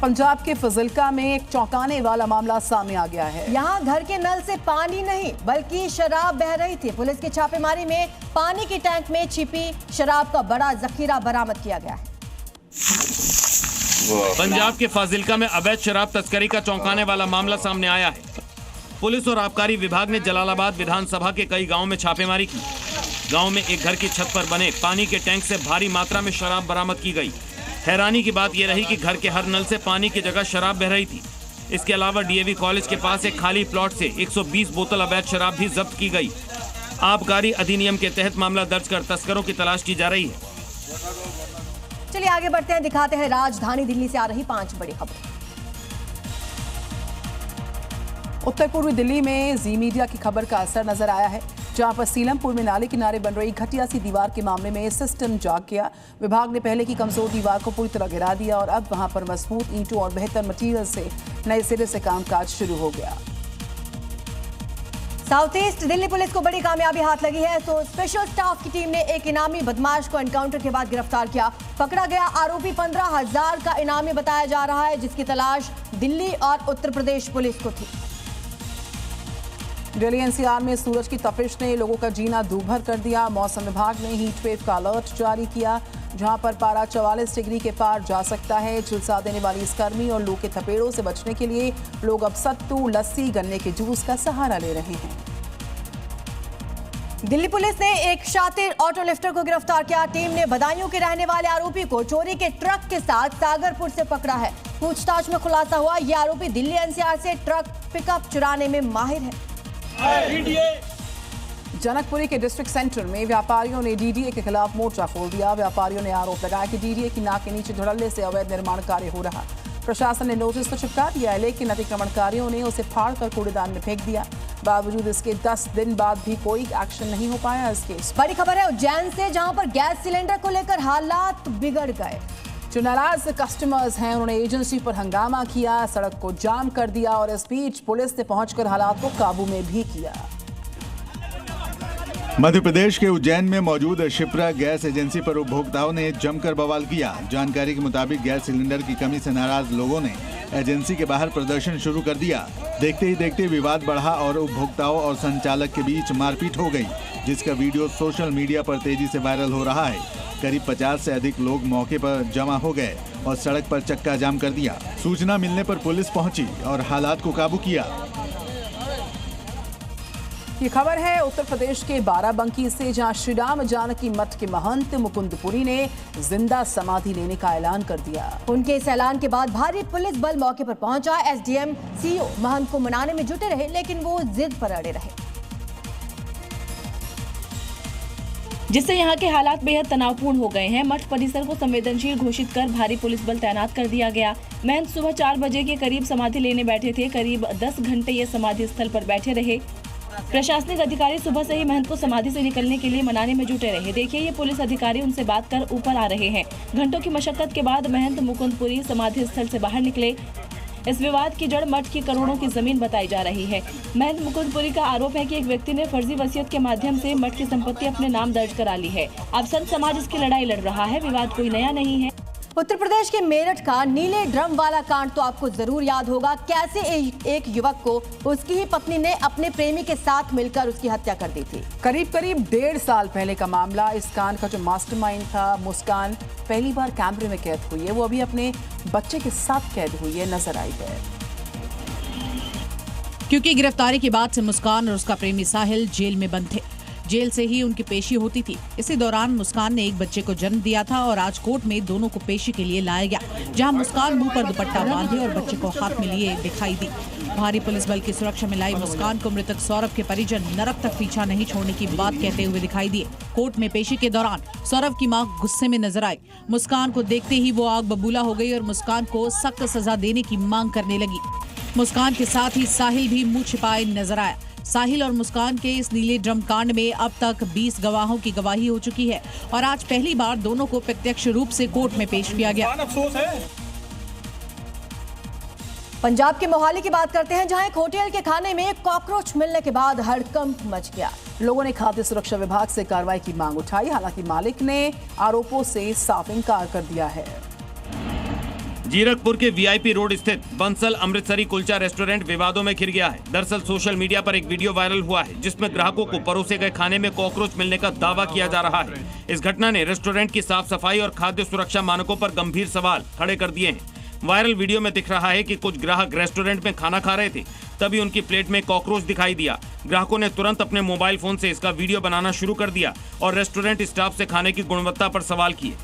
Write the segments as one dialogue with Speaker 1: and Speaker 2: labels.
Speaker 1: पंजाब के फजिल्का में एक चौंकाने वाला मामला सामने आ गया है।
Speaker 2: यहाँ घर के नल से पानी नहीं बल्कि शराब बह रही थी। पुलिस की छापेमारी में पानी के टैंक में छिपी शराब का बड़ा जखीरा बरामद किया गया है।
Speaker 3: पंजाब के फाजिल्का में अवैध शराब तस्करी का चौंकाने वाला मामला सामने आया है। पुलिस और आबकारी विभाग ने जलालाबाद विधानसभा के कई गांवों में छापेमारी की। गांव में एक घर की छत पर बने पानी के टैंक से भारी मात्रा में शराब बरामद की गई। हैरानी की बात यह रही कि घर के हर नल से पानी की जगह शराब बह रही थी। इसके अलावा डीएवी कॉलेज के पास एक खाली प्लॉट से 120 बोतल अवैध शराब भी जब्त की गई। आबकारी अधिनियम के तहत मामला दर्ज कर तस्करों की तलाश की जा रही है।
Speaker 2: चलिए आगे बढ़ते हैं, दिखाते हैं राजधानी दिल्ली से आ रही 5 बड़ी खबरें।
Speaker 1: उत्तर पूर्वी दिल्ली में जी मीडिया की खबर का असर नजर आया है, जहां पर सीलमपुर में नाले किनारे बन रही घटिया सी दीवार के मामले में सिस्टम जाग गया। विभाग ने पहले की कमजोर दीवार को पूरी तरह गिरा दिया और अब वहां पर मजबूत ईंटों और बेहतर मटीरियल से नए सिरे से कामकाज शुरू हो गया।
Speaker 2: साउथ ईस्ट दिल्ली पुलिस को बड़ी कामयाबी हाथ लगी है। तो स्पेशल स्टाफ की टीम ने एक इनामी बदमाश को एनकाउंटर के बाद गिरफ्तार किया। पकड़ा गया आरोपी 15,000 का इनामी बताया जा रहा है, जिसकी तलाश दिल्ली और उत्तर प्रदेश पुलिस को थी।
Speaker 1: दिल्ली एनसीआर में सूरज की तपिश ने लोगों का जीना दूभर कर दिया। मौसम विभाग ने हीट वेव का अलर्ट जारी किया, जहां पर पारा 44 डिग्री के पार जा सकता है। झुलसा देने वाली इस गर्मी और लू के थपेड़ों से बचने के लिए लोग अब सत्तू, लस्सी, गन्ने के जूस का सहारा ले रहे हैं।
Speaker 2: दिल्ली पुलिस ने एक शातिर ऑटो लिफ्टर को गिरफ्तार किया। टीम ने बदायूं के रहने वाले आरोपी को चोरी के ट्रक के साथ सागरपुर से पकड़ा है। पूछताछ में खुलासा हुआ, यह आरोपी दिल्ली एनसीआर से ट्रक पिकअप चुराने में माहिर है।
Speaker 1: जनकपुरी के डिस्ट्रिक्ट सेंटर में व्यापारियों ने डीडीए के खिलाफ मोर्चा खोल दिया। व्यापारियों ने आरोप लगाया कि डीडीए की नाक के नीचे धड़ल्ले से अवैध निर्माण कार्य हो रहा। प्रशासन ने नोटिस तो चिपका दिया है, लेकिन अतिक्रमणकारियों ने उसे फाड़कर कूड़ेदान में फेंक दिया। बावजूद इसके 10 दिन बाद भी कोई एक्शन नहीं हो पाया इस केस।
Speaker 2: बड़ी खबर है उज्जैन से, जहां पर गैस सिलेंडर को लेकर हालात बिगड़ गए।
Speaker 1: जो नाराज कस्टमर्स हैं, उन्होंने एजेंसी पर हंगामा किया, सड़क को जाम कर दिया और इस बीच पुलिस ने पहुंचकर हालात को काबू में भी किया।
Speaker 4: मध्य प्रदेश के उज्जैन में मौजूद शिप्रा गैस एजेंसी पर उपभोक्ताओं ने जमकर बवाल किया। जानकारी के मुताबिक गैस सिलेंडर की कमी से नाराज लोगों ने एजेंसी के बाहर प्रदर्शन शुरू कर दिया। देखते ही देखते विवाद बढ़ा और उपभोक्ताओं और संचालक के बीच मारपीट हो गई, जिसका वीडियो सोशल मीडिया पर तेजी से वायरल हो रहा है। करीब 50 से अधिक लोग मौके पर जमा हो गए और सड़क पर चक्का जाम कर दिया। सूचना मिलने पर पुलिस पहुंची और हालात को काबू किया।
Speaker 1: ये खबर है उत्तर प्रदेश के बाराबंकी से, जहां श्री राम जानकी मठ के महंत मुकुंदपुरी ने जिंदा समाधि लेने का ऐलान कर दिया।
Speaker 2: उनके इस ऐलान के बाद भारी पुलिस बल मौके पर पहुंचा। एसडीएम सीओ महंत को मनाने में जुटे रहे, लेकिन वो जिद पर अड़े रहे,
Speaker 5: जिससे यहाँ के हालात बेहद तनावपूर्ण हो गए हैं। मठ परिसर को संवेदनशील घोषित कर भारी पुलिस बल तैनात कर दिया गया। महंत सुबह 4 बजे के करीब समाधि लेने बैठे थे। करीब 10 घंटे ये समाधि स्थल पर बैठे रहे। प्रशासनिक अधिकारी सुबह से ही महंत को समाधि से निकलने के लिए मनाने में जुटे रहे। देखिए, ये पुलिस अधिकारी उनसे बात कर ऊपर आ रहे हैं। घंटों की मशक्कत के बाद महंत मुकुंदपुरी समाधि स्थल से बाहर निकले। इस विवाद की जड़ मठ की करोड़ों की जमीन बताई जा रही है। महंत मुकुंदपुरी का आरोप है कि एक व्यक्ति ने फर्जी वसीयत के माध्यम से मठ की संपत्ति अपने नाम दर्ज करा ली है। अब संत समाज इसकी लड़ाई लड़ रहा है। विवाद कोई नया नहीं है।
Speaker 2: उत्तर प्रदेश के मेरठ का नीले ड्रम वाला कांड तो आपको जरूर याद होगा। कैसे एक युवक को उसकी ही पत्नी ने अपने प्रेमी के साथ मिलकर उसकी हत्या कर दी थी।
Speaker 1: करीब 1.5 साल पहले का मामला। इस कांड का जो मास्टरमाइंड था, मुस्कान, पहली बार कैमरे में कैद हुई है। वो अभी अपने बच्चे के साथ कैद हुई है, नजर आई है।
Speaker 6: क्योंकि गिरफ्तारी के बाद से मुस्कान और उसका प्रेमी साहिल जेल में बंद थे। जेल से ही उनकी पेशी होती थी। इसी दौरान मुस्कान ने एक बच्चे को जन्म दिया था और आज कोर्ट में दोनों को पेशी के लिए लाया गया, जहां मुस्कान मुंह पर दुपट्टा बांधे और बच्चे को हाथ में लिए दिखाई दी। भारी पुलिस बल की सुरक्षा में लाई मुस्कान को मृतक सौरभ के परिजन नरक तक पीछा नहीं छोड़ने की बात कहते हुए दिखाई दिए। कोर्ट में पेशी के दौरान सौरभ की मां गुस्से में नजर आई। मुस्कान को देखते ही वो आग बबूला हो गई और मुस्कान को सख्त सजा देने की मांग करने लगी। मुस्कान के साथ ही साहिल भी मुंह छिपाए नजर आया। साहिल और मुस्कान के इस नीले ड्रम कांड में अब तक 20 गवाहों की गवाही हो चुकी है और आज पहली बार दोनों को प्रत्यक्ष रूप से कोर्ट में पेश किया गया।
Speaker 2: पंजाब के मोहाली की बात करते हैं, जहां एक होटल के खाने में कॉकरोच मिलने के बाद हड़कंप मच गया।
Speaker 1: लोगों ने खाद्य सुरक्षा विभाग से कार्रवाई की मांग उठाई, हालांकि मालिक ने आरोपों से साफ इनकार कर दिया है।
Speaker 3: जीरकपुर के वीआईपी रोड स्थित बंसल अमृतसरी कुलचा रेस्टोरेंट विवादों में घिर गया है। दरअसल सोशल मीडिया पर एक वीडियो वायरल हुआ है जिसमें ग्राहकों को परोसे गए खाने में कॉकरोच मिलने का दावा किया जा रहा है। इस घटना ने रेस्टोरेंट की साफ सफाई और खाद्य सुरक्षा मानकों पर गंभीर सवाल खड़े कर दिए हैं। वायरल वीडियो में दिख रहा है कि कुछ ग्राहक रेस्टोरेंट में खाना खा रहे थे, तभी उनकी प्लेट में कॉकरोच दिखाई दिया। ग्राहकों ने तुरंत अपने मोबाइल फोन से इसका वीडियो बनाना शुरू कर दिया और रेस्टोरेंट स्टाफ से खाने की गुणवत्ता पर सवाल किए।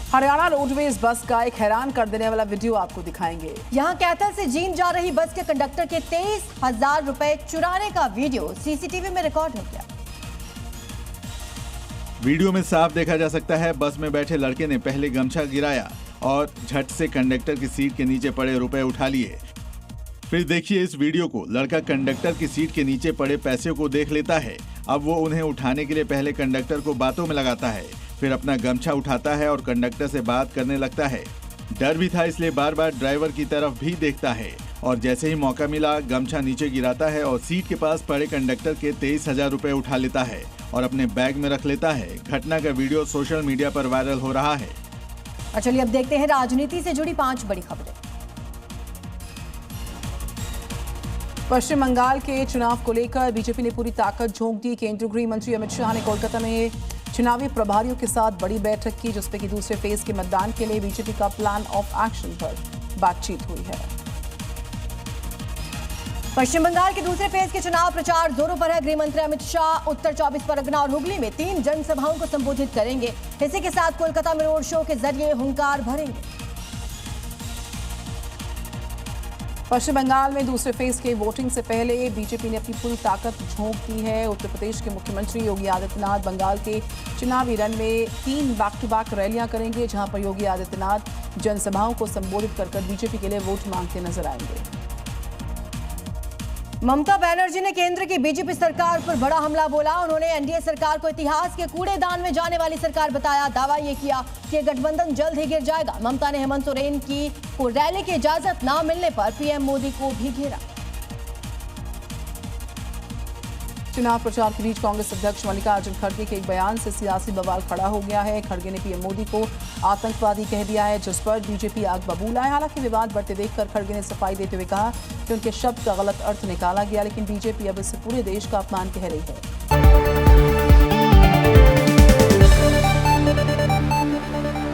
Speaker 1: हरियाणा रोडवेज बस का एक हैरान कर देने वाला वीडियो आपको दिखाएंगे।
Speaker 2: यहाँ कैथल से जींद जा रही बस के कंडक्टर के 23,000 रुपए चुराने का वीडियो सीसीटीवी में रिकॉर्ड हो गया।
Speaker 4: वीडियो में साफ देखा जा सकता है बस में बैठे लड़के ने पहले गमछा गिराया और झट से कंडक्टर की सीट के नीचे पड़े रुपए उठा लिए। फिर देखिए इस वीडियो को, लड़का कंडक्टर की सीट के नीचे पड़े पैसे को देख लेता है। अब वो उन्हें उठाने के लिए पहले कंडक्टर को बातों में लगाता है, फिर अपना गमछा उठाता है और कंडक्टर से बात करने लगता है। डर भी था इसलिए बार बार ड्राइवर की तरफ भी देखता है और जैसे ही मौका मिला गमछा नीचे गिराता है और सीट के पास पड़े कंडक्टर के 23,000 रुपए उठा लेता है और अपने बैग में रख लेता है। घटना का वीडियो सोशल मीडिया पर वायरल हो रहा है।
Speaker 2: और चलिए अब देखते हैं राजनीति से जुड़ी 5 बड़ी खबरें।
Speaker 1: पश्चिम बंगाल के चुनाव को लेकर बीजेपी ने पूरी ताकत झोंक दी। केंद्रीय गृह मंत्री अमित शाह ने कोलकाता में चुनावी प्रभारियों के साथ बड़ी बैठक की, जिसमें कि दूसरे फेज के मतदान के लिए बीजेपी का प्लान ऑफ एक्शन पर बातचीत हुई है।
Speaker 2: पश्चिम बंगाल के दूसरे फेज के चुनाव प्रचार जोरों पर है। गृह मंत्री अमित शाह उत्तर 24 परगना और हुगली में 3 जनसभाओं को संबोधित करेंगे। इसी के साथ कोलकाता में रोड शो के जरिए हुंकार भरेंगे।
Speaker 1: पश्चिम बंगाल में दूसरे फेज के वोटिंग से पहले बीजेपी ने अपनी पूरी ताकत झोंक दी है। उत्तर प्रदेश के मुख्यमंत्री योगी आदित्यनाथ बंगाल के चुनावी रन में 3 बैक टू बैक रैलियां करेंगे, जहां पर योगी आदित्यनाथ जनसभाओं को संबोधित कर बीजेपी के लिए वोट मांगते नजर आएंगे।
Speaker 2: ममता बनर्जी ने केंद्र की बीजेपी सरकार पर बड़ा हमला बोला। उन्होंने एनडीए सरकार को इतिहास के कूड़ेदान में जाने वाली सरकार बताया। दावा यह किया कि गठबंधन जल्द ही गिर जाएगा। ममता ने हेमंत सोरेन को रैली की इजाजत न मिलने पर पीएम मोदी को भी घेरा।
Speaker 1: चुनाव प्रचार के बीच कांग्रेस अध्यक्ष मल्लिकार्जुन खड़गे के एक बयान से सियासी बवाल खड़ा हो गया है। खड़गे ने पीएम मोदी को आतंकवादी कह दिया है, जिस पर बीजेपी आग बबूला है। हालांकि विवाद बढ़ते देखकर खड़गे ने सफाई देते हुए कहा कि उनके शब्द का गलत अर्थ निकाला गया, लेकिन बीजेपी अब इसे पूरे देश का अपमान कह रही है।